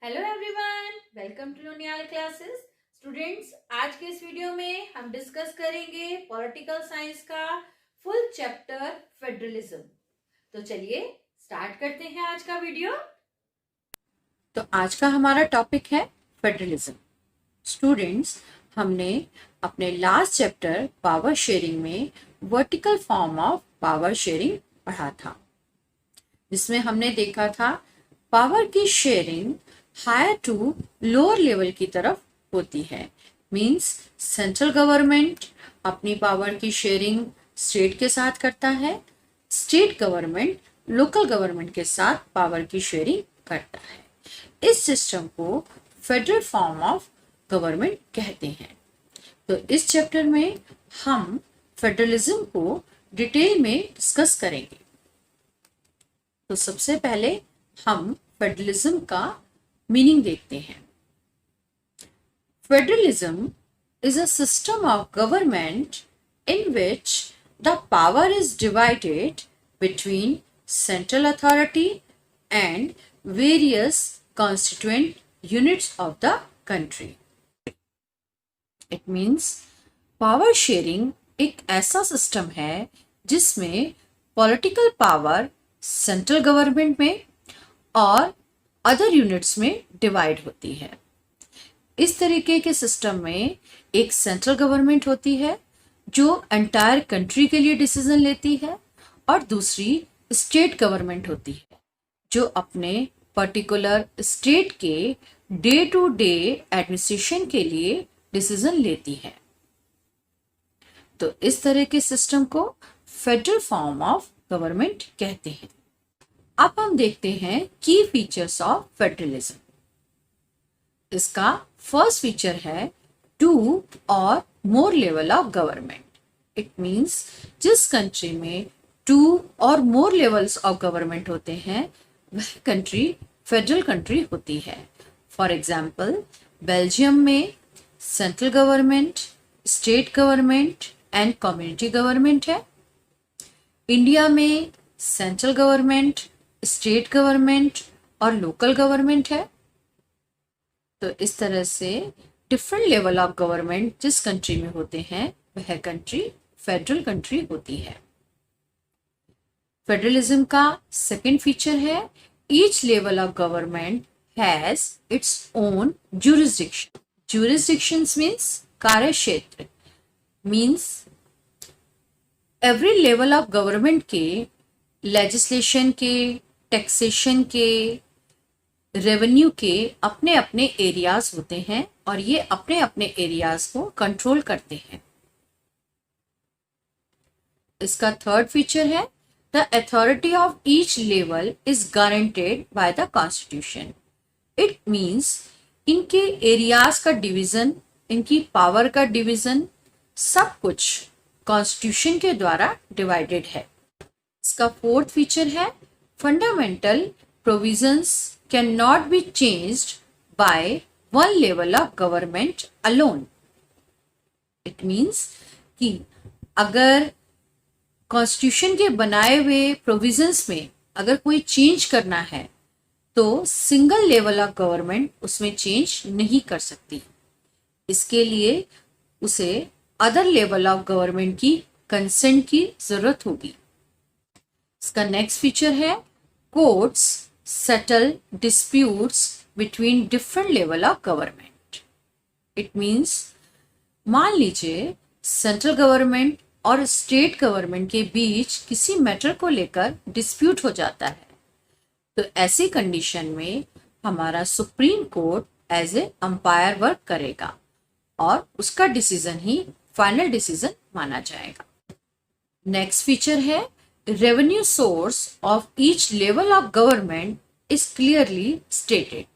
Hello everyone, welcome to Luniyal classes. Students, आज के इस वीडियो में हम डिस्कस करेंगे पॉलिटिकल साइंस का फुल चैप्टर फेडरलिज्म। तो चलिए स्टार्ट करते हैं आज का वीडियो। तो आज का हमारा टॉपिक है फेडरलिज्म। स्टूडेंट्स, हमने अपने लास्ट चैप्टर पावर शेयरिंग में vertical form of power sharing पढ़ा था, जिसमें हमने देखा था पावर की sharing higher to lower level की तरफ होती है। मींस सेंट्रल गवर्नमेंट अपनी पावर की शेयरिंग स्टेट के साथ करता है, स्टेट गवर्नमेंट लोकल गवर्नमेंट के साथ पावर की शेयरिंग करता है। इस सिस्टम को फेडरल फॉर्म ऑफ गवर्नमेंट कहते हैं। तो इस चैप्टर में हम फेडरलिज्म को डिटेल में डिस्कस करेंगे। तो सबसे पहले हम फेडरलिज्म का मीनिंग देखते हैं। Federalism is a system of government in which the power is divided between central authority and various constituent units of the country. It means power sharing एक ऐसा सिस्टम है जिसमें पॉलिटिकल पावर सेंट्रल गवर्नमेंट में और other units में divide होती है। इस तरीके के सिस्टम में एक सेंट्रल गवर्नमेंट होती है जो एंटायर कंट्री के लिए डिसीजन लेती है, और दूसरी स्टेट गवर्नमेंट होती है जो अपने पर्टिकुलर स्टेट के डे टू डे एडमिनिस्ट्रेशन के लिए डिसीजन लेती है। तो इस तरह के सिस्टम को फेडरल फॉर्म ऑफ गवर्नमेंट कहते हैं। अब हम देखते हैं की फीचर्स ऑफ फेडरलिज्म। इसका फर्स्ट फीचर है टू और more level of government. It means जिस कंट्री में टू और मोर लेवल्स ऑफ गवर्नमेंट होते हैं वह कंट्री फेडरल कंट्री होती है। फॉर एग्जाम्पल, बेल्जियम में central government, state government and community government है। इंडिया में सेंट्रल गवर्नमेंट, स्टेट गवर्नमेंट और लोकल गवर्नमेंट है। तो इस तरह से डिफरेंट लेवल ऑफ गवर्नमेंट जिस कंट्री में होते हैं वह कंट्री फेडरल कंट्री होती है। फेडरलिज्म का सेकंड फीचर है each level of government has its own jurisdiction. Jurisdictions means कार्य क्षेत्र। Means every level of government के लेजिस्लेशन के, टैक्सेशन के, रेवेन्यू के अपने अपने एरियाज होते हैं और ये अपने अपने एरियाज को कंट्रोल करते हैं। इसका थर्ड फीचर है the authority of each level is guaranteed by the constitution. It means इनके एरियाज का डिवीजन, इनकी पावर का डिवीजन, सब कुछ कॉन्स्टिट्यूशन के द्वारा डिवाइडेड है। इसका फोर्थ फीचर है fundamental provisions can not be changed by one level of government alone. It means कि अगर कॉन्स्टिट्यूशन के बनाए हुए प्रोविजंस में अगर कोई चेंज करना है तो सिंगल लेवल ऑफ गवर्नमेंट उसमें चेंज नहीं कर सकती। इसके लिए उसे अदर लेवल ऑफ गवर्नमेंट की कंसेंट की जरूरत होगी। इसका नेक्स्ट फीचर है courts settle disputes between different level of government. It means मान लीजिए सेंट्रल गवर्नमेंट और स्टेट गवर्नमेंट के बीच किसी मैटर को लेकर डिस्प्यूट हो जाता है, तो ऐसी कंडीशन में हमारा supreme court as a umpire work करेगा और उसका डिसीजन ही फाइनल डिसीजन माना जाएगा। नेक्स्ट फीचर है revenue source of each level of government is clearly stated.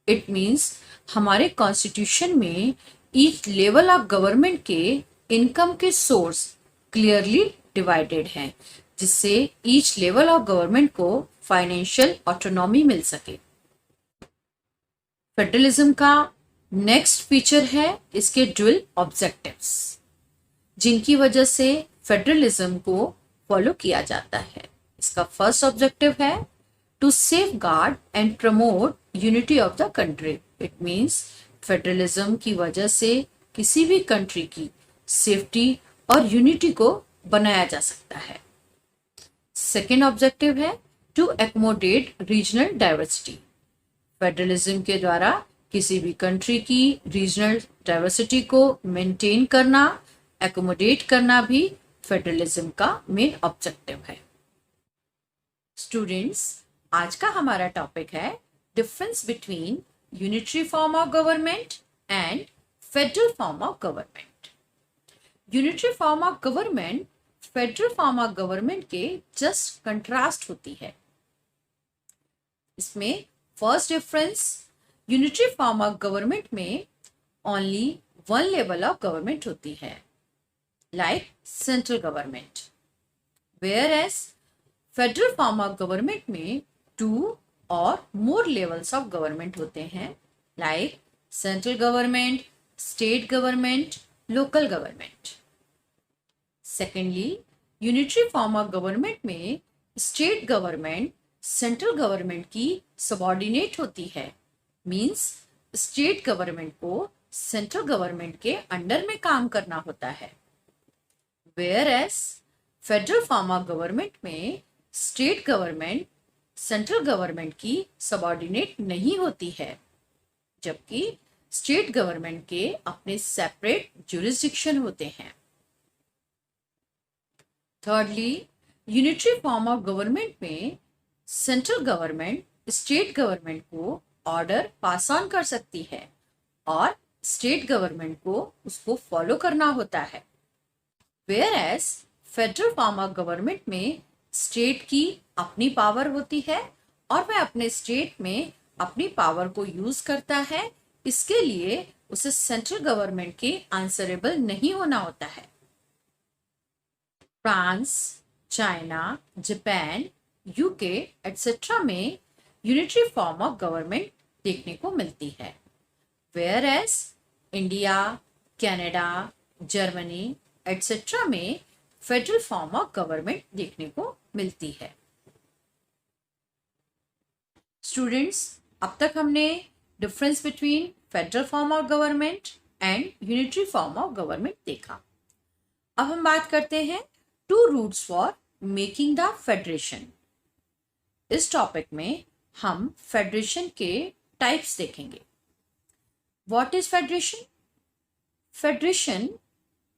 It means हमारे कॉन्स्टिट्यूशन में ईच लेवल ऑफ गवर्नमेंट के इनकम के सोर्स क्लियरली डिवाइडेड हैं, जिससे ईच लेवल ऑफ गवर्नमेंट को फाइनेंशियल ऑटोनॉमी मिल सके। फेडरलिज्म का नेक्स्ट फीचर है इसके ड्यूअल ऑब्जेक्टिव्स, जिनकी वजह से फेडरलिज्म को फॉलो किया जाता है। इसका फर्स्ट ऑब्जेक्टिव है to safeguard and promote unity of the country. It means federalism की वजह से किसी भी कंट्री की सेफ्टी और यूनिटी को बनाया जा सकता है। सेकेंड ऑब्जेक्टिव है to accommodate regional diversity. Federalism के द्वारा किसी भी कंट्री की रीजनल डाइवर्सिटी को मेंटेन करना, एकोमोडेट करना भी फेडरलिज्म का मेन ऑब्जेक्टिव है। स्टूडेंट्स, आज का हमारा टॉपिक है difference between unitary form of government and federal form of government. Unitary form of government federal form of government के जस्ट कंट्रास्ट होती है। इसमें first difference, unitary form of government में only one level of government होती है, like central government, where as federal form of government में two और more levels of government होते हैं, like central government, state government, local government. Secondly, unitary form of government में state government central government की subordinate होती है, means state government को central government के अंडर में काम करना होता है, where as federal form of government में स्टेट गवर्नमेंट सेंट्रल गवर्नमेंट की सबऑर्डिनेट नहीं होती है, जबकि स्टेट गवर्नमेंट के अपने सेपरेट ज्यूरिसडिक्शन होते हैं। Thirdly, unitary form of government में सेंट्रल गवर्नमेंट स्टेट गवर्नमेंट को ऑर्डर पास ऑन कर सकती है और स्टेट गवर्नमेंट को उसको फॉलो करना होता है, where as federal form of government में स्टेट की अपनी पावर होती है और वह अपने स्टेट में अपनी पावर को यूज करता है, इसके लिए उसे सेंट्रल गवर्नमेंट के आंसरेबल नहीं होना होता है। France, China, Japan, UK etcetera में यूनिटरी फॉर्म ऑफ गवर्नमेंट देखने को मिलती है, whereas India, Canada, Germany etcetera में फेडरल फॉर्म ऑफ गवर्नमेंट देखने को मिलती है। स्टूडेंट्स, अब तक हमने difference between federal form of government and unitary form of government देखा। अब हम बात करते हैं two routes for making the federation. इस टॉपिक में हम फेडरेशन के टाइप्स देखेंगे। What is federation? फेडरेशन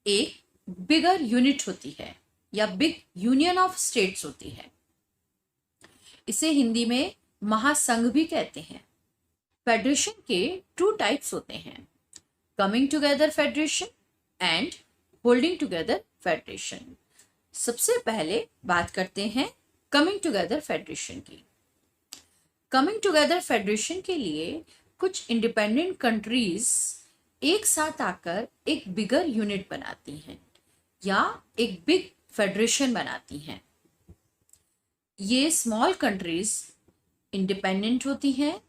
एक बिगर यूनिट होती है या बिग यूनियन ऑफ स्टेट्स होती है। इसे हिंदी में महासंघ भी कहते हैं। फेडरेशन के टू टाइप्स होते हैं, coming together federation and holding together federation. सबसे पहले बात करते हैं कमिंग टुगेदर फेडरेशन की। कमिंग टुगेदर फेडरेशन के लिए कुछ इंडिपेंडेंट कंट्रीज एक साथ आकर एक बिगर यूनिट बनाती हैं या एक बिग फेडरेशन बनाती हैं। ये स्मॉल कंट्रीज इंडिपेंडेंट होती हैं,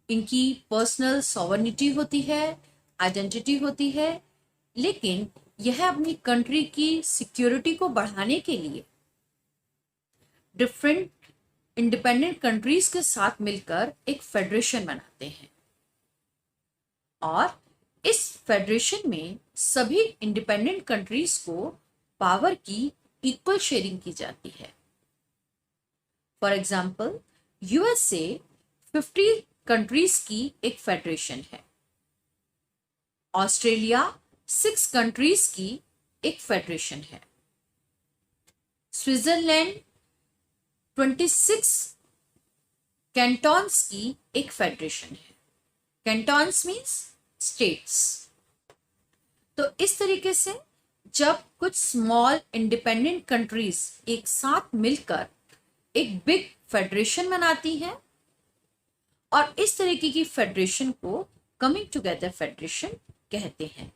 इनकी पर्सनल सॉवरेनिटी होती है, आइडेंटिटी होती है, लेकिन यह अपनी कंट्री की सिक्योरिटी को बढ़ाने के लिए डिफरेंट इंडिपेंडेंट कंट्रीज के साथ मिलकर एक फेडरेशन बनाते हैं और इस फेडरेशन में सभी इंडिपेंडेंट कंट्रीज को पावर की इक्वल शेयरिंग की जाती है। फॉर एग्जाम्पल, यूएसए 50 कंट्रीज की एक फेडरेशन है, ऑस्ट्रेलिया 6 कंट्रीज की एक फेडरेशन है, स्विट्जरलैंड 26 कैंटन्स की एक फेडरेशन है। Cantons means states. तो इस तरीके से जब कुछ स्मॉल इंडिपेंडेंट कंट्रीज एक साथ मिलकर एक बिग फेडरेशन बनाती हैं और इस तरीके की फेडरेशन को कमिंग टुगेदर फेडरेशन कहते हैं।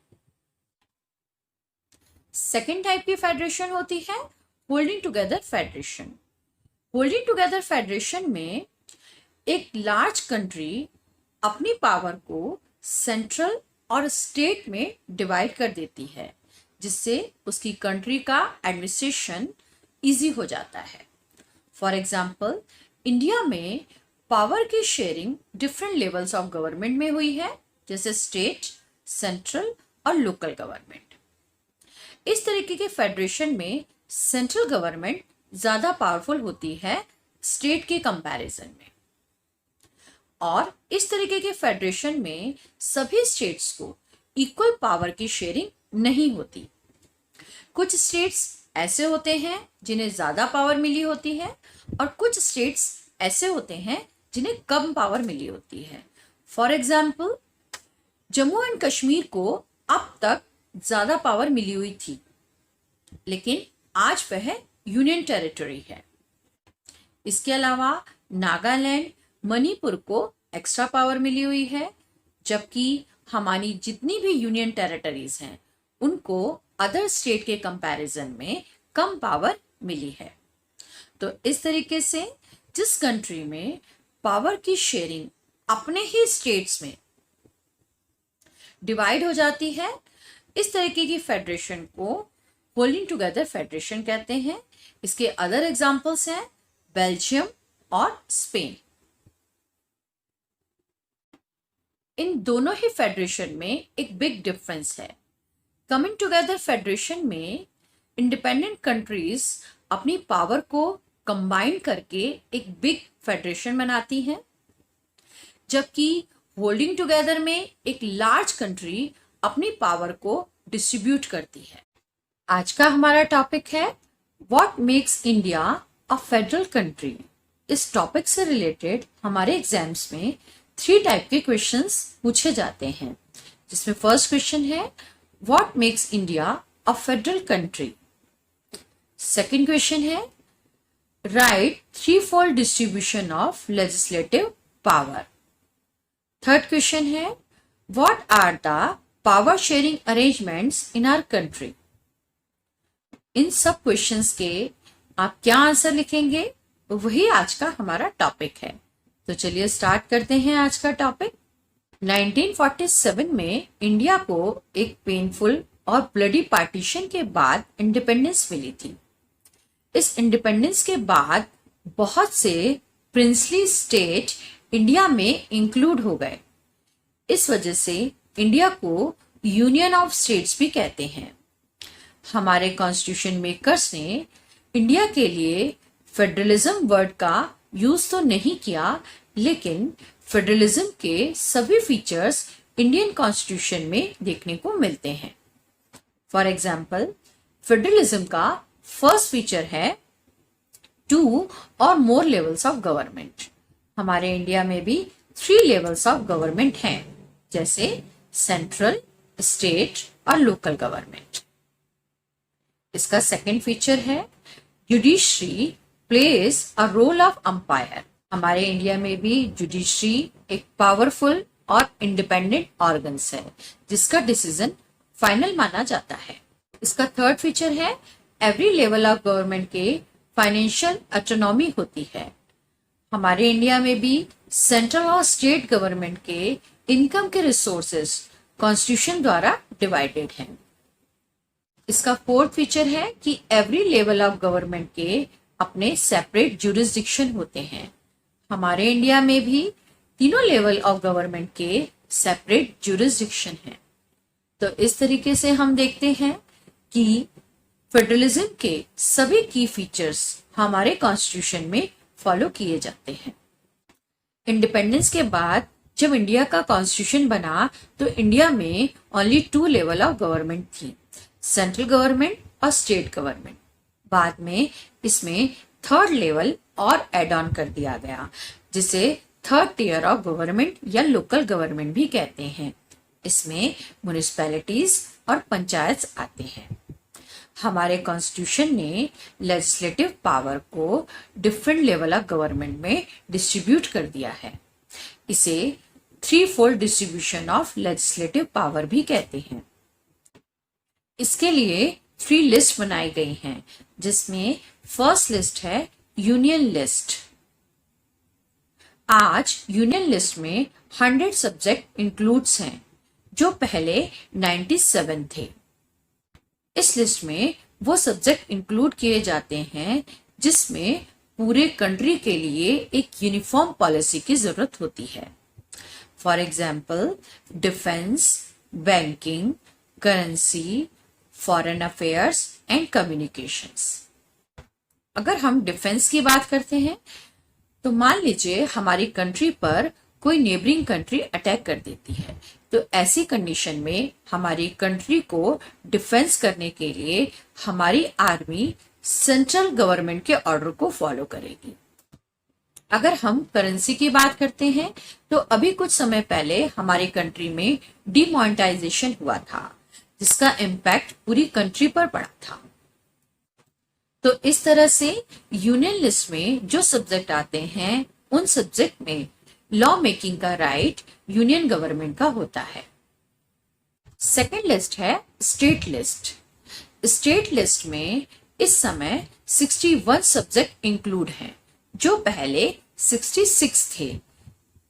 सेकेंड टाइप की फेडरेशन होती है holding together federation. Holding together federation में एक लार्ज कंट्री अपनी पावर को सेंट्रल और स्टेट में डिवाइड कर देती है, जिससे उसकी कंट्री का एडमिनिस्ट्रेशन इजी हो जाता है। फॉर एग्जाम्पल, इंडिया में पावर की sharing different levels of government में हुई है, जैसे स्टेट, सेंट्रल और लोकल गवर्नमेंट। इस तरीके के फेडरेशन में सेंट्रल गवर्नमेंट ज्यादा पावरफुल होती है स्टेट के कंपैरिजन में, और इस तरीके के फेडरेशन में सभी स्टेट्स को इक्वल पावर की शेयरिंग नहीं होती। कुछ स्टेट्स ऐसे होते हैं जिन्हें ज्यादा पावर मिली होती है, और कुछ स्टेट्स ऐसे होते हैं जिन्हें कम पावर मिली होती है। For example, Jammu and Kashmir को अब तक ज्यादा पावर मिली हुई थी, लेकिन आज वह यूनियन टेरिटरी है। इसके अलावा नागालैंड, मणिपुर को एक्स्ट्रा पावर मिली हुई है, जबकि हमारी जितनी भी यूनियन टेरिटरीज हैं उनको अदर स्टेट के कंपैरिजन में कम पावर मिली है। तो इस तरीके से जिस कंट्री में पावर की शेयरिंग अपने ही स्टेट्स में डिवाइड हो जाती है, इस तरीके की फेडरेशन को होल्डिंग टुगेदर फेडरेशन कहते हैं। इसके अदर एग्जांपल्स हैं बेल्जियम और स्पेन। इन दोनों ही फेडरेशन में एक बिग डिफरेंस है। कमिंग टुगेदर फेडरेशन में इंडिपेंडेंट कंट्रीज अपनी पावर को कंबाइन करके एक बिग फेडरेशन बनाती हैं, जबकि होल्डिंग टुगेदर में एक लार्ज कंट्री अपनी पावर को डिस्ट्रीब्यूट करती है। आज का हमारा टॉपिक है what makes India a federal country. इस टॉपिक से रिलेटेड हमारे एग्जाम्स में 3 टाइप के क्वेश्चंस पूछे जाते हैं, जिसमें फर्स्ट क्वेश्चन है what makes India a federal country. Second question है write 3-fold distribution of legislative power. Third question है what are the power sharing arrangements in our country. इन सब क्वेश्चंस के आप क्या आंसर लिखेंगे, वही आज का हमारा टॉपिक है। तो चलिए स्टार्ट करते हैं आज का टॉपिक। 1947 में इंडिया को एक पेनफुल और ब्लडी पार्टीशन के बाद इंडिपेंडेंस मिली थी। इस इंडिपेंडेंस के बाद बहुत से प्रिंसली स्टेट इंडिया में इंक्लूड हो गए। इस वजह से इंडिया को यूनियन ऑफ स्टेट्स भी कहते हैं। हमारे कॉन्स्टिट्यूशन मेकर्स ने इंडिया के लिए फेडरलिज्म वर्ड का यूज तो नहीं किया, लेकिन फेडरलिज्म के सभी फीचर्स इंडियन कॉन्स्टिट्यूशन में देखने को मिलते हैं। फॉर एग्जाम्पल, फेडरलिज्म का फर्स्ट फीचर है 2 और मोर लेवल्स ऑफ गवर्नमेंट। हमारे इंडिया में भी 3 लेवल्स ऑफ गवर्नमेंट हैं, जैसे सेंट्रल, स्टेट और लोकल गवर्नमेंट। इसका सेकंड फीचर है judiciary plays a role of umpire. हमारे इंडिया में भी जुडिशरी एक पावरफुल और इंडिपेंडेंट ऑर्गन्स है, जिसका डिसीजन फाइनल माना जाता है। इसका थर्ड फीचर है एवरी लेवल ऑफ गवर्नमेंट के फाइनेंशियल ऑटोनॉमी होती है। हमारे इंडिया में भी सेंट्रल और स्टेट गवर्नमेंट के इनकम के रिसोर्सेज कॉन्स्टिट्यूशन द्वारा डिवाइडेड हैं। इसका फोर्थ फीचर है कि एवरी लेवल ऑफ गवर्नमेंट के अपने सेपरेट जुरिस्डिक्शन होते हैं। हमारे इंडिया में भी तीनों लेवल ऑफ गवर्नमेंट के सेपरेट जुरिस्डिक्शन हैं। तो इस तरीके से हम देखते हैं कि फेडरलिज्म के सभी की फीचर्स हमारे कॉन्स्टिट्यूशन में फॉलो किए जाते हैं। इंडिपेंडेंस के बाद जब इंडिया का कॉन्स्टिट्यूशन बना तो इंडिया में ओनली 2 लेवल ऑफ गवर्नमेंट थी, सेंट्रल गवर्नमेंट और स्टेट गवर्नमेंट। बाद में इसमें थर्ड लेवल और एड ऑन कर दिया गया, जिसे थर्ड टियर ऑफ गवर्नमेंट या लोकल गवर्नमेंट भी कहते हैं। इसमें म्युनिसिपैलिटीज और पंचायत आते हैं। हमारे कॉन्स्टिट्यूशन ने लेजिस्लेटिव पावर को डिफरेंट लेवल ऑफ गवर्नमेंट में डिस्ट्रीब्यूट कर दिया है। इसे 3-fold distribution of legislative power भी कहते हैं। इसके लिए 3 लिस्ट बनाई गई हैं, जिसमें फर्स्ट लिस्ट है यूनियन लिस्ट। आज यूनियन लिस्ट में 100 सब्जेक्ट इंक्लूड्स हैं, जो पहले 97 थे। इस लिस्ट में वो सब्जेक्ट इंक्लूड किए जाते हैं जिसमें पूरे कंट्री के लिए एक यूनिफॉर्म पॉलिसी की जरूरत होती है। For example defence, banking, currency, foreign affairs and communications. अगर हम डिफेंस की बात करते हैं तो मान लीजिए हमारी कंट्री पर कोई नेबरिंग कंट्री अटैक कर देती है, तो ऐसी कंडीशन में हमारी कंट्री को डिफेंस करने के लिए हमारी आर्मी सेंट्रल गवर्नमेंट के ऑर्डर को फॉलो करेगी। अगर हम करेंसी की बात करते हैं तो अभी कुछ समय पहले हमारी कंट्री में डिमोनेटाइजेशन हुआ था, जिसका इम्पैक्ट पूरी कंट्री पर पड़ा था। तो इस तरह से यूनियन लिस्ट में जो सब्जेक्ट आते हैं उन सब्जेक्ट में लॉ मेकिंग का राइट यूनियन गवर्नमेंट का होता है। सेकेंड लिस्ट है स्टेट लिस्ट। स्टेट लिस्ट में इस समय 61 सब्जेक्ट इंक्लूड हैं, जो पहले 66 थे।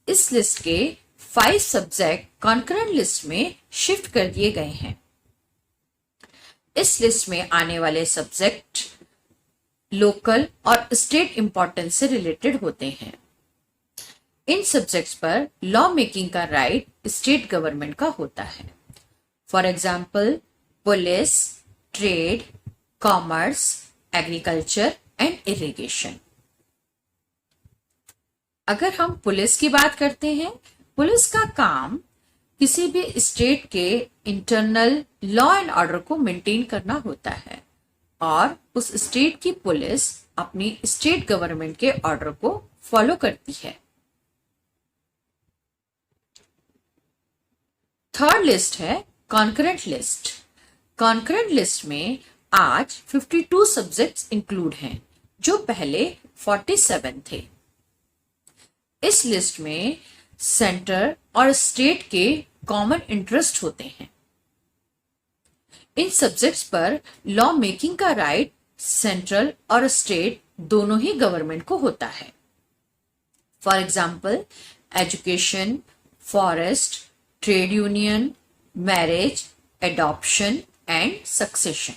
इस लिस्ट के 5 सब्जेक्ट कॉन्करेंट लिस्ट में शिफ्ट कर दिए गए हैं। इस लिस्ट में आने वाले सब्जेक्ट लोकल और स्टेट इंपॉर्टेंस से रिलेटेड होते हैं। इन सब्जेक्ट्स पर लॉ मेकिंग का राइट स्टेट गवर्नमेंट का होता है। For example police, trade, commerce, agriculture and irrigation. अगर हम पुलिस की बात करते हैं, पुलिस का काम किसी भी स्टेट के इंटरनल लॉ एंड ऑर्डर को मेंटेन करना होता है और उस स्टेट की पुलिस अपनी स्टेट गवर्नमेंट के ऑर्डर को फॉलो करती है। थर्ड लिस्ट है कॉन्करेंट लिस्ट। कॉन्करेंट लिस्ट में आज 52 सब्जेक्ट्स इंक्लूड हैं, जो पहले 47 थे। इस लिस्ट में सेंटर और स्टेट के कॉमन इंटरेस्ट होते हैं। इन सब्जेक्ट्स पर लॉ मेकिंग का राइट सेंट्रल और स्टेट दोनों ही गवर्नमेंट को होता है। For example education, forest, trade union, marriage, adoption and succession.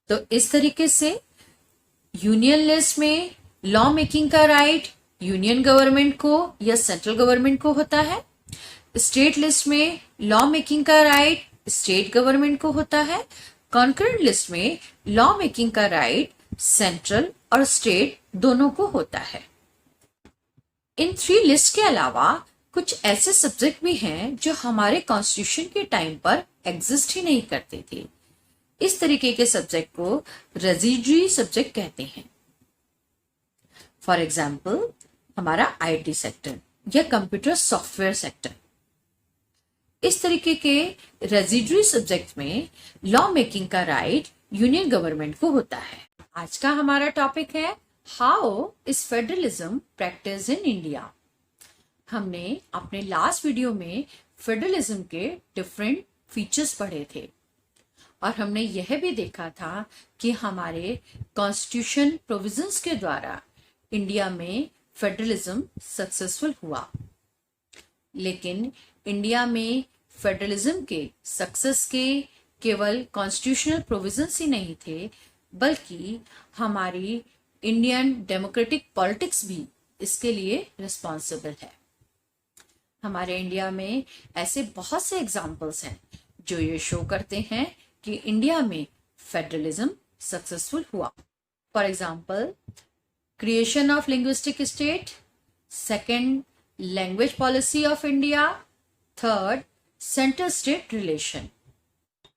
तो इस तरीके से यूनियन लिस्ट में लॉ मेकिंग का राइट यूनियन गवर्नमेंट को या सेंट्रल गवर्नमेंट को होता है। स्टेट लिस्ट में लॉ मेकिंग का राइट स्टेट गवर्नमेंट को होता है। कॉन्करेंट लिस्ट में लॉ मेकिंग का राइट सेंट्रल और स्टेट दोनों को होता है। इन 3 लिस्ट के अलावा कुछ ऐसे सब्जेक्ट भी हैं जो हमारे कॉन्स्टिट्यूशन के टाइम पर एग्जिस्ट ही नहीं करते थे। इस तरीके के सब्जेक्ट को रेजिडरी सब्जेक्ट कहते हैं। फॉर एग्जाम्पल हमारा आईटी सेक्टर या कंप्यूटर सॉफ्टवेयर सेक्टर। इस तरीके के रेजिडरी सब्जेक्ट में लॉ मेकिंग का राइट यूनियन गवर्नमेंट को होता है। आज का हमारा टॉपिक है how is federalism practice in India. हमने अपने लास्ट वीडियो में फेडरलिज्म के डिफरेंट फीचर्स पढ़े थे और हमने यह भी देखा था कि हमारे कॉन्स्टिट्यूशन प्रोविजंस के द्वारा इंडिया में फेडरलिज्म सक्सेसफुल हुआ। लेकिन इंडिया में फेडरलिज्म के सक्सेस के केवल कॉन्स्टिट्यूशनल प्रोविजंस ही नहीं थे, बल्कि हमारी इंडियन डेमोक्रेटिक पॉलिटिक्स भी इसके लिए रिस्पॉन्सिबल है। हमारे इंडिया में ऐसे बहुत से एग्जाम्पल्स हैं जो ये शो करते हैं कि इंडिया में फेडरलिज्म सक्सेसफुल हुआ। For example creation of linguistic state, second language policy of India, third centre state relation.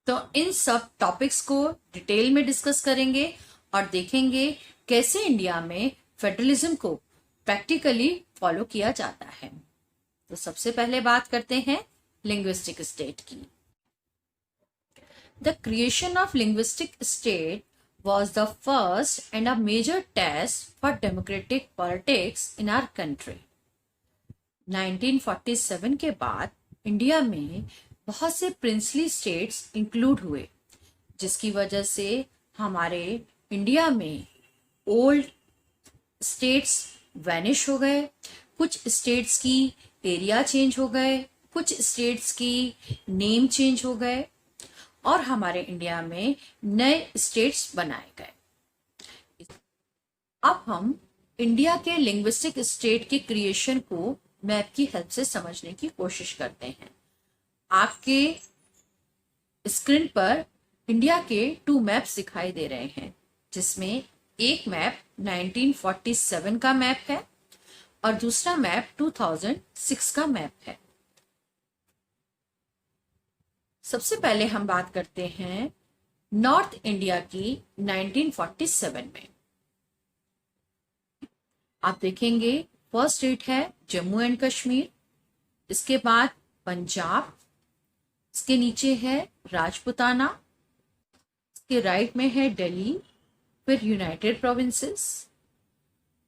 तो इन सब टॉपिक्स को डिटेल में डिस्कस करेंगे और देखेंगे कैसे इंडिया में फेडरलिज्म को प्रैक्टिकली फॉलो किया जाता है। तो सबसे पहले बात करते हैं लिंग्विस्टिक स्टेट की। The creation of linguistic state was the first and a major test for democratic politics in our country. 1947 के बाद इंडिया में बहुत से प्रिंसली स्टेट्स इंक्लूड हुए, जिसकी वजह से हमारे इंडिया में ओल्ड स्टेट्स वैनिश हो गए। कुछ स्टेट्स की एरिया चेंज हो गए, कुछ स्टेट्स की नेम चेंज हो गए और हमारे इंडिया में नए स्टेट्स बनाए गए। अब हम इंडिया के लिंग्विस्टिक स्टेट के क्रिएशन को मैप की हेल्प से समझने की कोशिश करते हैं। आपके स्क्रीन पर इंडिया के 2 मैप्स दिखाई दे रहे हैं, जिसमें एक मैप 1947 का मैप है और दूसरा मैप 2006 का मैप है। सबसे पहले हम बात करते हैं नॉर्थ इंडिया की 1947 में। आप देखेंगे फर्स्ट स्टेट है जम्मू एंड कश्मीर, इसके बाद पंजाब, इसके नीचे है राजपुताना, इसके राइट में है दिल्ली, फिर यूनाइटेड प्रोविंसेस।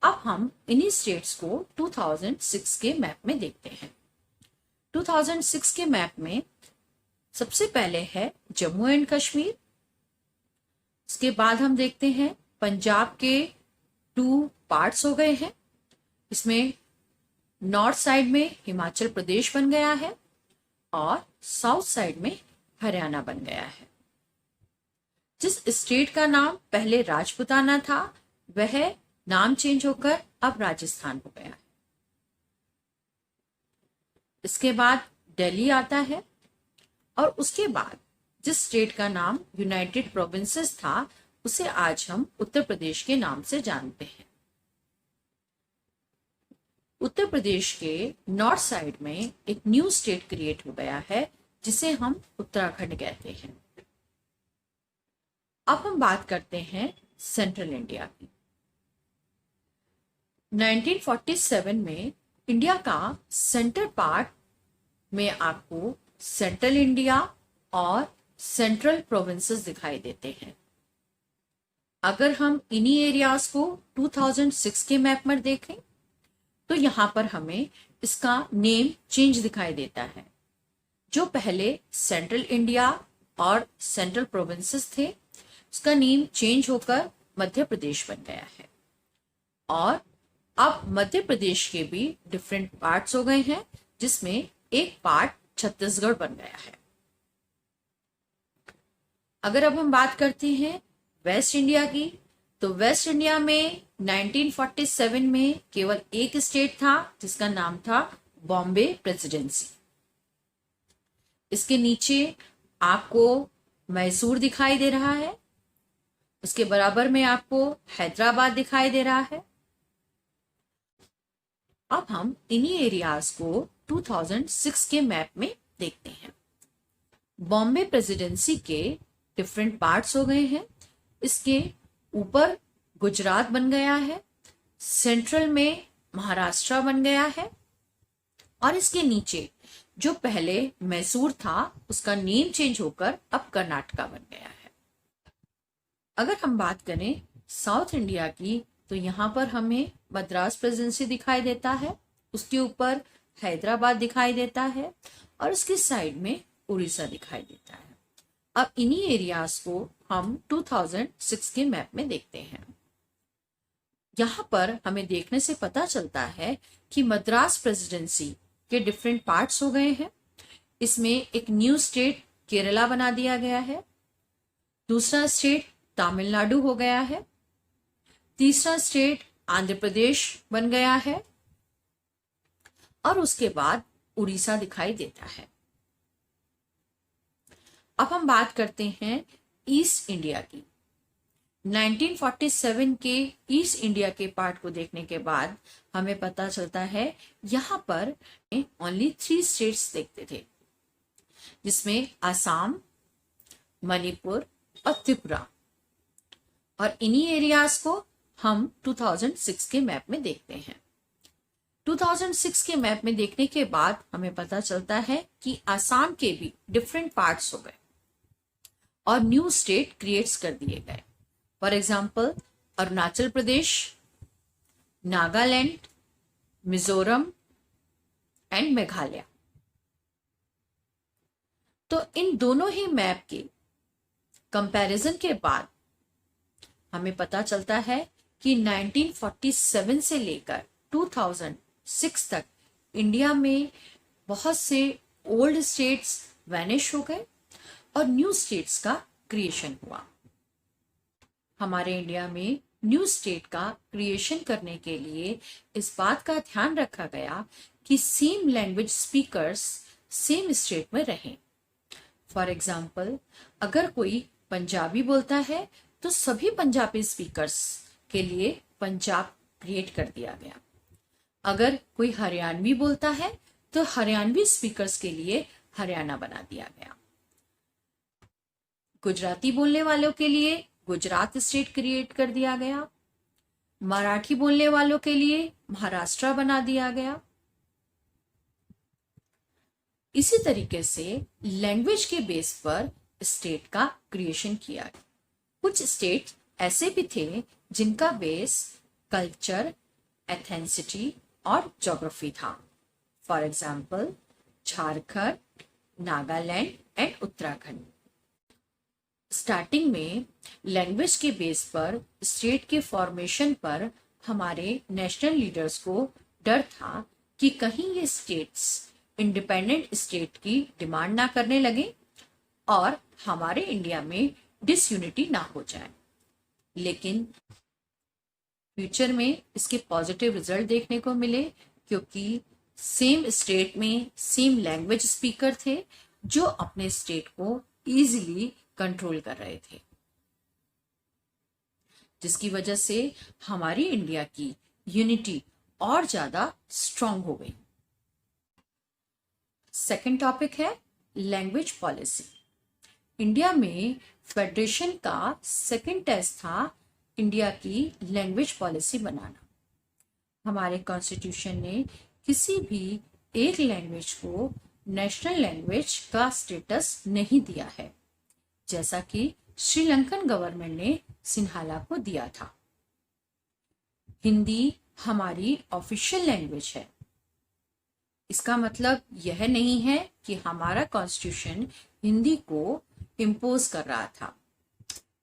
अब हम इन्हीं स्टेट्स को 2006 के मैप में देखते हैं। 2006 के मैप में सबसे पहले है जम्मू एंड कश्मीर, इसके बाद हम देखते हैं पंजाब के 2 पार्ट्स हो गए हैं। इसमें नॉर्थ साइड में हिमाचल प्रदेश बन गया है और साउथ साइड में हरियाणा बन गया है। जिस स्टेट का नाम पहले राजपुताना था, वह नाम चेंज होकर अब राजस्थान हो गया है। इसके बाद दिल्ली आता है और उसके बाद जिस स्टेट का नाम यूनाइटेड प्रोविंसेस था, उसे आज हम उत्तर प्रदेश के नाम से जानते हैं। उत्तर प्रदेश के नॉर्थ साइड में एक न्यू स्टेट क्रिएट हो गया है, जिसे हम उत्तराखंड कहते हैं। अब हम बात करते हैं सेंट्रल इंडिया की। 1947 में इंडिया का सेंटर पार्ट में आपको सेंट्रल इंडिया और सेंट्रल प्रोविंसेस दिखाई देते हैं। अगर हम इन्हीं एरियाज को 2006 के मैप में देखें तो यहां पर हमें इसका नेम चेंज दिखाई देता है। जो पहले सेंट्रल इंडिया और सेंट्रल प्रोविंसेस थे, उसका नेम चेंज होकर मध्य प्रदेश बन गया है और अब मध्य प्रदेश के भी डिफरेंट पार्ट्स हो गए हैं, जिसमें एक पार्ट छत्तीसगढ़ बन गया है। अगर अब हम बात करते हैं वेस्ट इंडिया की, तो वेस्ट इंडिया में 1947 में केवल एक स्टेट था, जिसका नाम था बॉम्बे प्रेसिडेंसी। इसके नीचे आपको मैसूर दिखाई दे रहा है, उसके बराबर में आपको हैदराबाद दिखाई दे रहा है। अब हम इन्हीं एरियाज को 2006 के मैप में देखते हैं। बॉम्बे प्रेसिडेंसी के डिफरेंट पार्ट्स हो गए हैं। इसके ऊपर गुजरात बन गया है, सेंट्रल में महाराष्ट्र बन गया है और इसके नीचे जो पहले मैसूर था, उसका नेम चेंज होकर अब कर्नाटका बन गया है। अगर हम बात करें साउथ इंडिया की, तो यहाँ पर हमें मद्रास प्रेसिडेंसी दिखाई देता है, उसके ऊपर हैदराबाद दिखाई देता है और उसकी साइड में उड़ीसा दिखाई देता है। अब इन्हीं एरियाज को हम 2006 के मैप में देखते हैं। यहाँ पर हमें देखने से पता चलता है कि मद्रास प्रेसिडेंसी के डिफरेंट पार्ट्स हो गए हैं। इसमें एक न्यू स्टेट केरला बना दिया गया है, दूसरा स्टेट तमिलनाडु हो गया है, तीसरा स्टेट आंध्र प्रदेश बन गया है और उसके बाद उड़ीसा दिखाई देता है। अब हम बात करते हैं ईस्ट इंडिया की। 1947 के ईस्ट इंडिया के पार्ट को देखने के बाद हमें पता चलता है यहाँ पर ओनली 3 स्टेट्स देखते थे, जिसमें आसाम, मणिपुर और त्रिपुरा। और इन्हीं एरियाज को हम 2006 के मैप में देखते हैं। 2006 के मैप में देखने के बाद हमें पता चलता है कि आसाम के भी डिफरेंट पार्ट्स हो गए और न्यू स्टेट क्रिएट्स कर दिए गए। For example Arunachal Pradesh, Nagaland, Mizoram and Meghalaya. तो इन दोनों ही मैप के कंपैरिजन के बाद हमें पता चलता है कि 1947 से लेकर 2006 तक इंडिया में बहुत से ओल्ड स्टेट्स वैनिश हो गए और न्यू स्टेट्स का क्रिएशन हुआ। हमारे इंडिया में न्यू स्टेट का क्रिएशन करने के लिए इस बात का ध्यान रखा गया कि same language speakers same state में रहें। फॉर एग्जाम्पल, अगर कोई पंजाबी बोलता है तो सभी पंजाबी स्पीकर्स के लिए पंजाब क्रिएट कर दिया गया। अगर कोई हरियाणवी बोलता है तो हरियाणवी स्पीकर्स के लिए हरियाणा बना दिया गया। गुजराती बोलने वालों के लिए गुजरात स्टेट क्रिएट कर दिया गया। मराठी बोलने वालों के लिए महाराष्ट्र बना दिया गया। इसी तरीके से लैंग्वेज के बेस पर स्टेट का क्रिएशन किया गया। कुछ स्टेट ऐसे भी थे जिनका बेस कल्चर, एथेनिसिटी और ज्योग्राफी था। For example, Jharkhand, Nagaland and Uttarakhand. Starting में लैंग्वेज के बेस पर स्टेट के फॉर्मेशन पर हमारे नेशनल लीडर्स को डर था कि कहीं ये स्टेट्स इंडिपेंडेंट स्टेट की डिमांड ना करने लगे और हमारे इंडिया में डिसयूनिटी ना हो जाए। लेकिन फ्यूचर में इसके पॉजिटिव रिजल्ट देखने को मिले, क्योंकि सेम स्टेट में सेम लैंग्वेज स्पीकर थे जो अपने स्टेट को इजीली कंट्रोल कर रहे थे, जिसकी वजह से हमारी इंडिया की यूनिटी और ज्यादा स्ट्रांग हो गई। सेकंड टॉपिक है लैंग्वेज पॉलिसी। इंडिया में फेडरेशन का सेकंड टेस्ट था इंडिया की लैंग्वेज पॉलिसी बनाना। हमारे कॉन्स्टिट्यूशन ने किसी भी एक लैंग्वेज को नेशनल लैंग्वेज का स्टेटस नहीं दिया है, जैसा कि श्रीलंकन गवर्नमेंट ने सिन्हाला को दिया था। हिंदी हमारी ऑफिशियल लैंग्वेज है। इसका मतलब यह नहीं है कि हमारा कॉन्स्टिट्यूशन हिंदी को इम्पोज कर रहा था।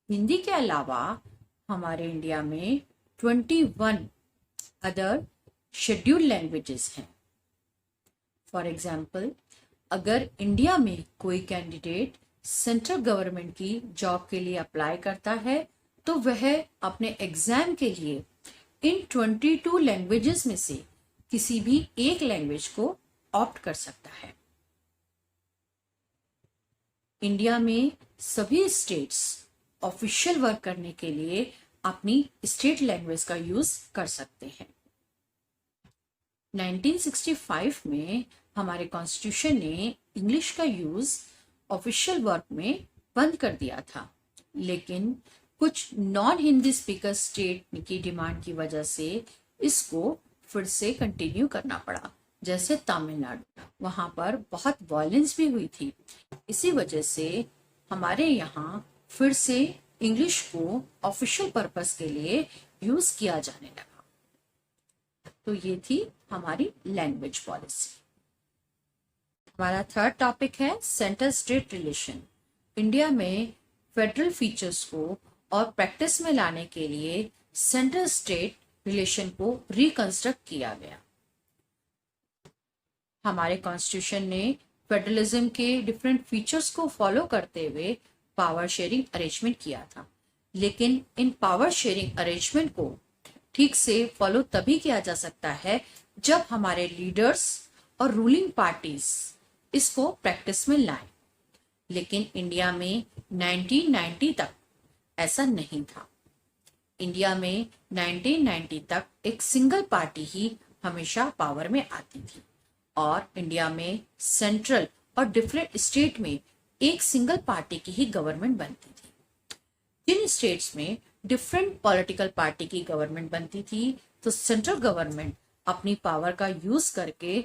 हिंदी के अलावा हमारे इंडिया में 21 अदर शेड्यूल्ड लैंग्वेजेस हैं। फॉर एग्जाम्पल, अगर इंडिया में कोई कैंडिडेट सेंट्रल गवर्नमेंट की जॉब के लिए अप्लाई करता है तो वह अपने एग्जाम के लिए इन 22 लैंग्वेजेस में से किसी भी एक लैंग्वेज को ऑप्ट कर सकता है। इंडिया में सभी स्टेट्स ऑफिशियल वर्क करने के लिए अपनी स्टेट लैंग्वेज का यूज कर सकते हैं। 1965 में हमारे कॉन्स्टिट्यूशन ने इंग्लिश का यूज ऑफिशियल वर्क में बंद कर दिया था, लेकिन कुछ नॉन हिंदी स्पीकर स्टेट की डिमांड की वजह से इसको फिर से कंटिन्यू करना पड़ा। जैसे तमिलनाडु, वहां पर बहुत वायलेंस भी हुई थी। इसी वजह से हमारे यहाँ फिर से इंग्लिश को ऑफिशियल पर्पस के लिए यूज किया जाने लगा। तो ये थी हमारी लैंग्वेज पॉलिसी। हमारा थर्ड टॉपिक है सेंटर स्टेट रिलेशन। इंडिया में फेडरल फीचर्स को और प्रैक्टिस में लाने के लिए सेंट्रल स्टेट रिलेशन को रिकंस्ट्रक्ट किया गया। हमारे कॉन्स्टिट्यूशन ने फेडरलिज्म के डिफरेंट फीचर्स को फॉलो करते हुए पावर शेयरिंग अरेंजमेंट किया था, लेकिन इन पावर शेयरिंग अरेंजमेंट को ठीक से फॉलो तभी किया जा सकता है जब हमारे लीडर्स और रूलिंग पार्टीज इसको प्रैक्टिस में लाएं। लेकिन इंडिया में 1990 तक ऐसा नहीं था। इंडिया में 1990 तक एक सिंगल पार्टी ही हमेशा पावर में आती थी और इंडिया में सेंट्रल और डिफरेंट स्टेट में एक सिंगल पार्टी की ही गवर्नमेंट बनती थी। जिन स्टेट्स में डिफरेंट पॉलिटिकल पार्टी की गवर्नमेंट बनती थी तो सेंट्रल गवर्नमेंट अपनी पावर का यूज करके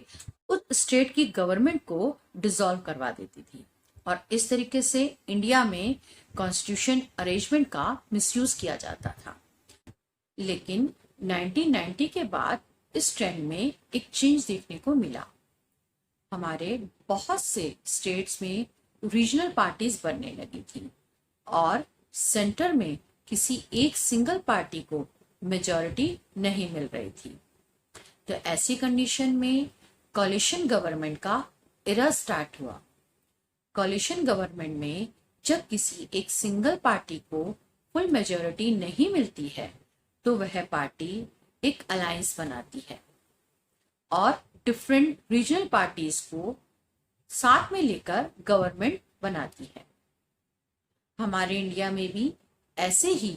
उस स्टेट की गवर्नमेंट को डिसॉल्व करवा देती थी और इस तरीके से इंडिया में कॉन्स्टिट्यूशन अरेंजमेंट का मिसयूज किया जाता था। लेकिन 1990 के बाद इस ट्रेंड में एक चेंज देखने को मिला। हमारे बहुत से स्टेट्स में रीजनल पार्टीज बनने लगी थी और सेंटर में किसी एक सिंगल पार्टी को मेजॉरिटी नहीं मिल रही थी। तो ऐसी कंडीशन में कोलिशन गवर्नमेंट का एरा स्टार्ट हुआ। कोलिशन गवर्नमेंट में जब किसी एक सिंगल पार्टी को फुल मेजॉरिटी नहीं मिलती है तो वह पार्टी एक अलायंस बनाती है और डिफरेंट रीजनल पार्टीज को साथ में लेकर गवर्नमेंट बनाती है। हमारे इंडिया में भी ऐसे ही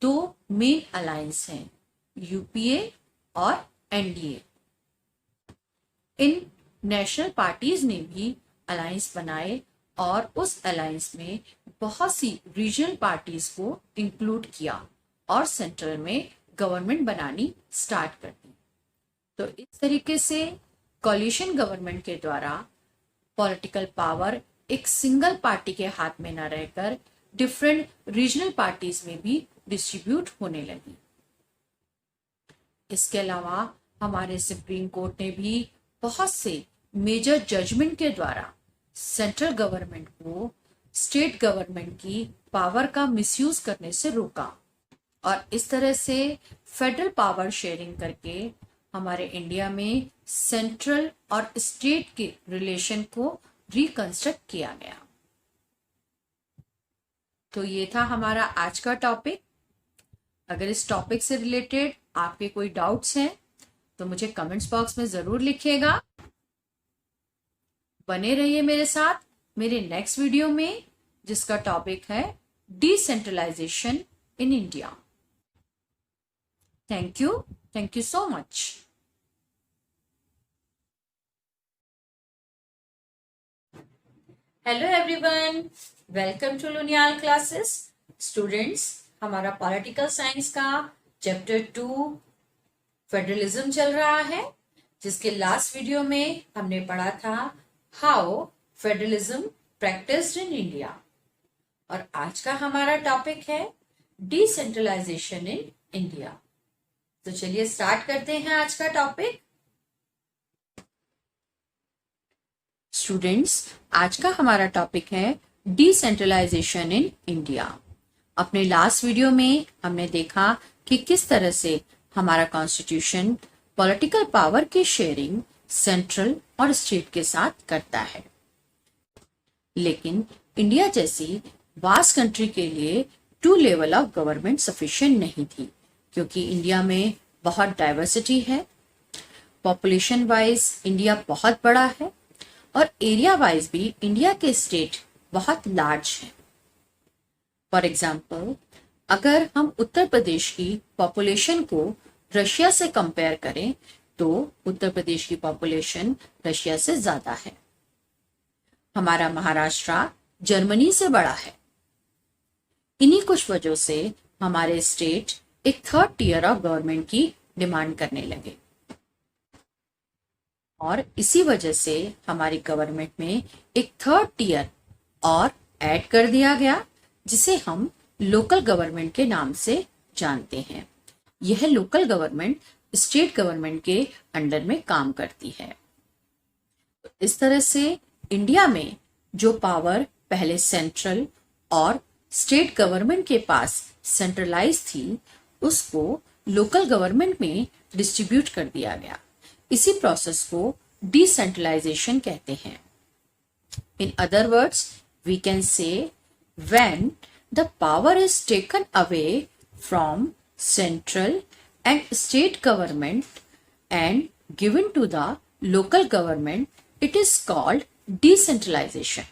दो मेन अलायंस हैं, यूपीए और एनडीए। इन नेशनल पार्टीज ने भी अलायंस बनाए और उस अलायंस में बहुत सी रीजनल पार्टीज को इंक्लूड किया और सेंट्रल में गवर्नमेंट बनानी स्टार्ट कर दी। तो इस तरीके से कोलिशन गवर्नमेंट के द्वारा पॉलिटिकल पावर एक सिंगल पार्टी के हाथ में न रहकर डिफरेंट रीजनल पार्टीज में भी डिस्ट्रीब्यूट होने लगी। इसके अलावा हमारे सुप्रीम कोर्ट ने भी बहुत से मेजर जजमेंट के द्वारा सेंट्रल गवर्नमेंट को स्टेट गवर्नमेंट की पावर का मिसयूज करने से रोका और इस तरह से फेडरल पावर शेयरिंग करके हमारे इंडिया में सेंट्रल और स्टेट के रिलेशन को रिकंस्ट्रक्ट किया गया। तो ये था हमारा आज का टॉपिक। अगर इस टॉपिक से रिलेटेड आपके कोई डाउट्स हैं तो मुझे कमेंट्स बॉक्स में जरूर लिखिएगा। बने रहिए मेरे साथ मेरे नेक्स्ट वीडियो में, जिसका टॉपिक है decentralisation in India. Thank you so much. Hello everyone, welcome to Luniyal classes. Students, हमारा पॉलिटिकल साइंस का चैप्टर 2 फेडरलिज्म चल रहा है, जिसके लास्ट वीडियो में हमने पढ़ा था how federalism practised in India. और आज का हमारा टॉपिक है डिसेंट्रलाइजेशन इन इंडिया। तो चलिए स्टार्ट करते हैं आज का टॉपिक। स्टूडेंट्स, आज का हमारा टॉपिक है डिसेंट्रलाइजेशन इन इंडिया। अपने लास्ट वीडियो में हमने देखा कि किस तरह से हमारा कॉन्स्टिट्यूशन पॉलिटिकल पावर की शेयरिंग सेंट्रल और स्टेट के साथ करता है, लेकिन इंडिया जैसी वास्ट कंट्री के लिए 2 लेवल ऑफ गवर्नमेंट सफिशिएंट नहीं थी, क्योंकि इंडिया में बहुत डाइवर्सिटी है। पॉपुलेशन वाइज इंडिया बहुत बड़ा है और एरिया वाइज भी इंडिया के स्टेट बहुत लार्ज हैं। फॉर एग्जाम्पल, अगर हम उत्तर प्रदेश की पॉपुलेशन को रशिया से कंपेयर करें तो उत्तर प्रदेश की पॉपुलेशन रशिया से ज्यादा है। हमारा महाराष्ट्र जर्मनी से बड़ा है। इन्हीं कुछ वजहों से हमारे स्टेट एक 3rd टियर ऑफ गवर्नमेंट की डिमांड करने लगे और इसी वजह से हमारी गवर्नमेंट में एक 3rd टियर और ऐड कर दिया गया, जिसे हम लोकल गवर्नमेंट के नाम से जानते हैं। यह लोकल गवर्नमेंट स्टेट गवर्नमेंट के अंडर में काम करती है। इस तरह से इंडिया में जो पावर पहले सेंट्रल और स्टेट गवर्नमेंट के पास सेंट्रलाइज थी, उसको लोकल गवर्नमेंट में डिस्ट्रीब्यूट कर दिया गया। इसी प्रोसेस को डिसेंट्रलाइजेशन कहते हैं। In other words, we can say when the power is taken away from central and state government and given to the local government, it is called decentralization.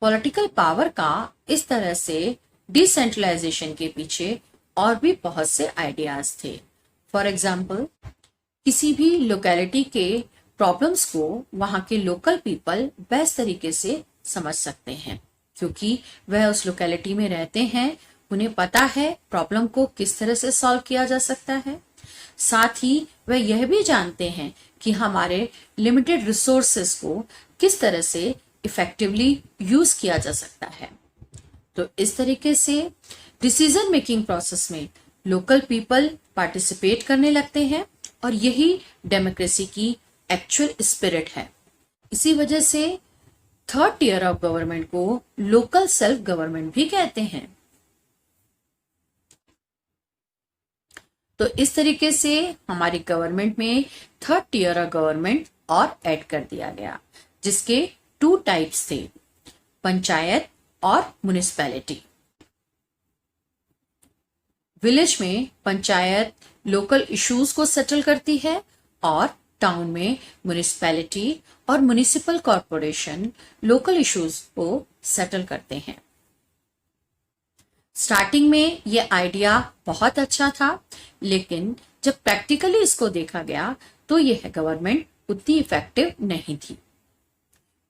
Political power का इस तरह से decentralisation के पीछे और भी बहुत से आइडियाज थे। फॉर एग्जाम्पल, किसी भी लोकेलिटी के प्रॉब्लम्स को वहां के लोकल पीपल बेस्ट तरीके से समझ सकते हैं, क्योंकि वह उस लोकेलिटी में रहते हैं। उन्हें पता है प्रॉब्लम को किस तरह से सॉल्व किया जा सकता है। साथ ही वह यह भी जानते हैं कि हमारे लिमिटेड रिसोर्सेस को किस तरह से इफेक्टिवली यूज किया जा सकता है। तो इस तरीके से डिसीजन मेकिंग प्रोसेस में लोकल पीपल पार्टिसिपेट करने लगते हैं और यही डेमोक्रेसी की एक्चुअल स्पिरिट है। इसी वजह से 3rd टियर ऑफ गवर्नमेंट को लोकल सेल्फ गवर्नमेंट भी कहते हैं। तो इस तरीके से हमारी गवर्नमेंट में 3rd टियर ऑफ गवर्नमेंट और ऐड कर दिया गया, जिसके 2 टाइप्स थे, पंचायत और म्युनिसिपैलिटी। विलेज में पंचायत लोकल इश्यूज को सेटल करती है और टाउन में म्युनिसिपैलिटी और म्युनिसिपल कॉरपोरेशन लोकल इश्यूज को सेटल करते हैं। स्टार्टिंग में ये आइडिया बहुत अच्छा था, लेकिन जब प्रैक्टिकली इसको देखा गया तो यह गवर्नमेंट उतनी इफेक्टिव नहीं थी,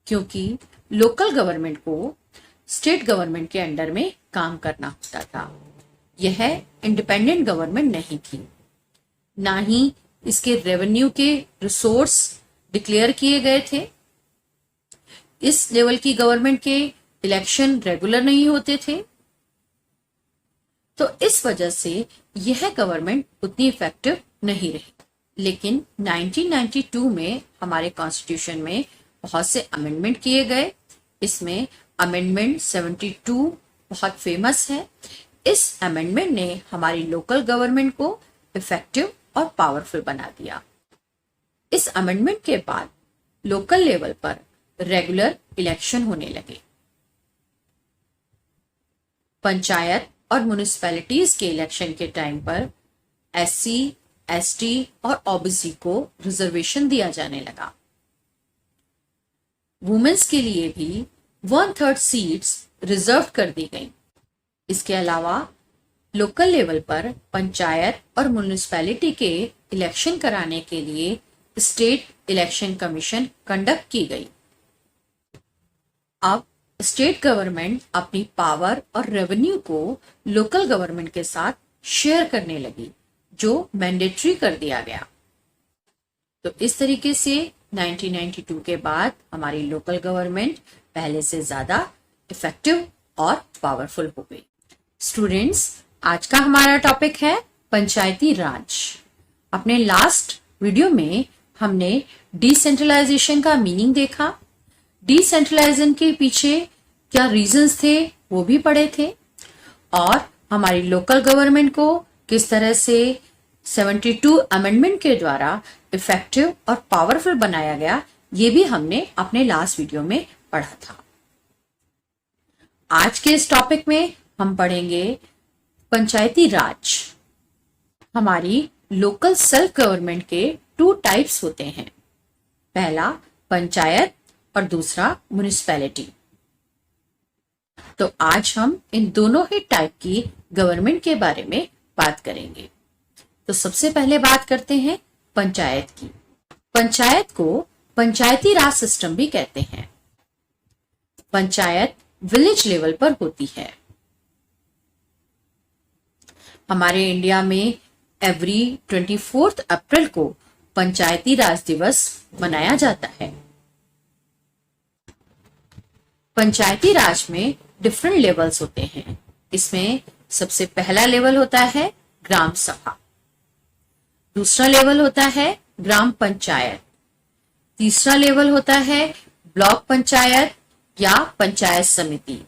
क्योंकि लोकल गवर्नमेंट को स्टेट गवर्नमेंट के अंडर में काम करना होता था। यह इंडिपेंडेंट गवर्नमेंट नहीं थी, ना ही इसके रेवेन्यू के रिसोर्स डिक्लेयर किए गए थे। इस लेवल की गवर्नमेंट के इलेक्शन रेगुलर नहीं होते थे, तो इस वजह से यह गवर्नमेंट उतनी इफेक्टिव नहीं रही। लेकिन 1992 में हमारे कॉन्स्टिट्यूशन में बहुत से अमेंडमेंट किए गए। इसमें अमेंडमेंट 72 बहुत फेमस है। इस अमेंडमेंट ने हमारी लोकल गवर्नमेंट को इफेक्टिव और पावरफुल बना दिया। इस अमेंडमेंट के बाद लोकल लेवल पर रेगुलर इलेक्शन होने लगे। पंचायत और म्युनिसिपैलिटीज के इलेक्शन के टाइम पर एससी, एसटी और ओबीसी को रिजर्वेशन दिया जाने लगा। वुमेन्स के लिए भी 1/3 सीट्स रिजर्व कर दी गई। इसके अलावा लोकल लेवल पर पंचायत और म्युनिसिपैलिटी के इलेक्शन कराने के लिए स्टेट इलेक्शन कमीशन कंडक्ट की गई। अब स्टेट गवर्नमेंट अपनी पावर और रेवेन्यू को लोकल गवर्नमेंट के साथ शेयर करने लगी, जो मैंडेटरी कर दिया गया। तो इस तरीके से 1992 के बाद हमारी लोकल गवर्नमेंट पहले से ज्यादा इफेक्टिव और पावरफुल हो गई। स्टूडेंट्स, आज का हमारा टॉपिक है पंचायती राज। अपने लास्ट वीडियो में हमने डिसेंट्रलाइजेशन का मीनिंग देखा। डिसेंट्रलाइजेशन के पीछे क्या रीजंस थे वो भी पढ़े थे, और हमारी लोकल गवर्नमेंट को किस तरह से 72 अमेंडमेंट के द्वारा इफेक्टिव और पावरफुल बनाया गया, ये भी हमने अपने लास्ट वीडियो में पढ़ा था। आज के इस टॉपिक में हम पढ़ेंगे पंचायती राज। हमारी लोकल सेल्फ गवर्नमेंट के 2 टाइप्स होते हैं, पहला पंचायत और दूसरा म्युनिसिपैलिटी। तो आज हम इन दोनों ही टाइप की गवर्नमेंट के बारे में बात करेंगे। तो सबसे पहले बात करते हैं पंचायत की। पंचायत को पंचायती राज सिस्टम भी कहते हैं। पंचायत विलेज लेवल पर होती है। हमारे इंडिया में एवरी 24 अप्रैल को पंचायती राज दिवस मनाया जाता है। पंचायती राज में डिफरेंट लेवल्स होते हैं। इसमें सबसे पहला लेवल होता है ग्राम सभा, दूसरा लेवल होता है ग्राम पंचायत, तीसरा लेवल होता है ब्लॉक पंचायत या पंचायत समिति,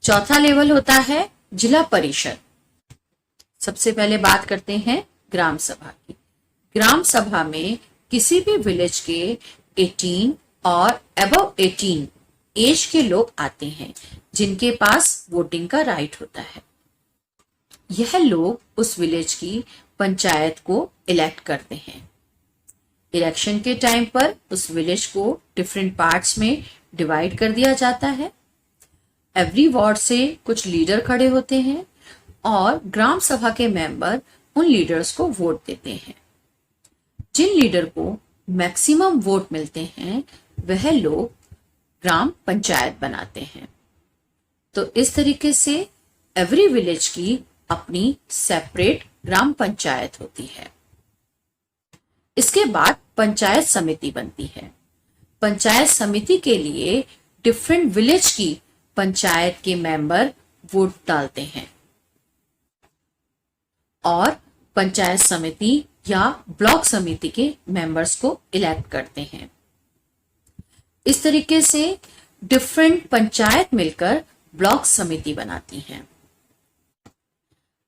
चौथा लेवल होता है जिला परिषद। सबसे पहले बात करते हैं ग्राम सभा की। ग्राम सभा में किसी भी विलेज के 18 और अबव 18 एज के लोग आते हैं, जिनके पास वोटिंग का राइट होता है। यह लोग उस विलेज की पंचायत को इलेक्ट करते हैं। इलेक्शन के टाइम पर उस विलेज को डिफरेंट पार्ट्स में डिवाइड कर दिया जाता है। एवरी वार्ड से कुछ लीडर खड़े होते हैं और ग्राम सभा के मेंबर उन लीडर्स को वोट देते हैं। जिन लीडर को मैक्सिमम वोट मिलते हैं वह लोग ग्राम पंचायत बनाते हैं। तो इस तरीके से एवरी विलेज की अपनी सेपरेट ग्राम पंचायत होती है। इसके बाद पंचायत समिति बनती है। पंचायत समिति के लिए डिफरेंट विलेज की पंचायत के मेंबर वोट डालते हैं और पंचायत समिति या ब्लॉक समिति के मेंबर्स को इलेक्ट करते हैं। इस तरीके से डिफरेंट पंचायत मिलकर ब्लॉक समिति बनाती हैं।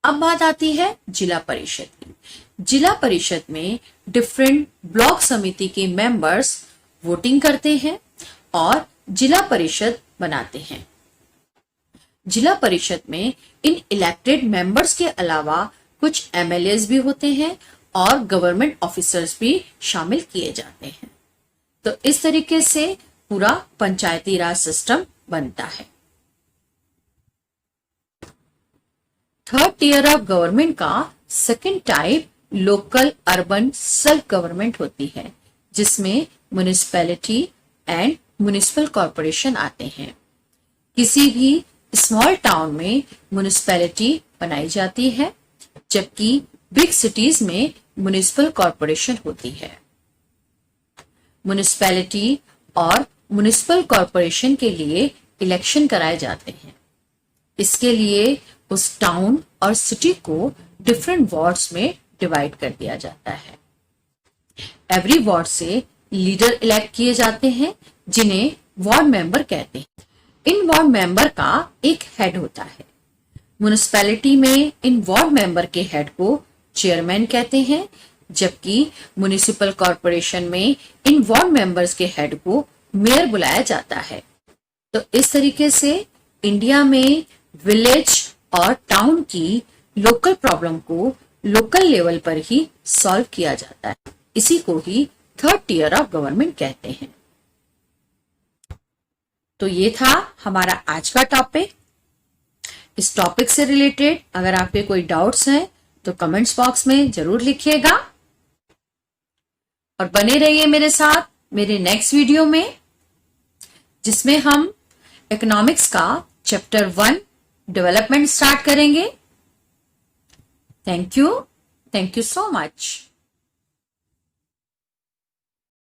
अब बात आती है जिला परिषद की। जिला परिषद में डिफरेंट ब्लॉक समिति के मेंबर्स वोटिंग करते हैं और जिला परिषद बनाते हैं। जिला परिषद में इन इलेक्टेड मेंबर्स के अलावा कुछ एमएलएस भी होते हैं और गवर्नमेंट ऑफिसर्स भी शामिल किए जाते हैं। तो इस तरीके से पूरा पंचायती राज सिस्टम बनता है। थर्ड टियर ऑफ गवर्नमेंट का second type local urban self government होती है, जिसमें म्युनिसिपैलिटी एंड म्युनिसिपल कॉरपोरेशन आते हैं। किसी भी स्मॉल टाउन में म्युनिसिपैलिटी बनाई जाती है, जबकि बिग सिटीज में म्युनिसिपल कॉरपोरेशन होती है। म्युनिसिपैलिटी और म्युनिसिपल कॉरपोरेशन के लिए इलेक्शन कराए जाते हैं। इसके लिए उस टाउन और सिटी को डिफरेंट वार्ड्स में डिवाइड कर दिया जाता है। एवरी वार्ड से लीडर इलेक्ट किए जाते हैं, जिन्हें वार्ड मेंबर कहते हैं। इन वार्ड मेंबर का एक हेड होता है। म्युनिसिपैलिटी में इन वार्ड मेंबर के हेड को चेयरमैन कहते हैं, जबकि म्युनिसिपल कॉरपोरेशन में इन वार्ड मेंबर्स के हेड को मेयर बुलाया जाता है। तो इस तरीके से इंडिया में विलेज और टाउन की लोकल प्रॉब्लम को लोकल लेवल पर ही सॉल्व किया जाता है। इसी को ही थर्ड टियर ऑफ गवर्नमेंट कहते हैं। तो ये था हमारा आज का टॉपिक। इस टॉपिक से रिलेटेड अगर आपके कोई डाउट्स हैं तो कमेंट्स बॉक्स में जरूर लिखिएगा और बने रहिए मेरे साथ मेरे नेक्स्ट वीडियो में, जिसमें हम इकोनॉमिक्स का चैप्टर 1 डेवलपमेंट स्टार्ट करेंगे। Thank you so much.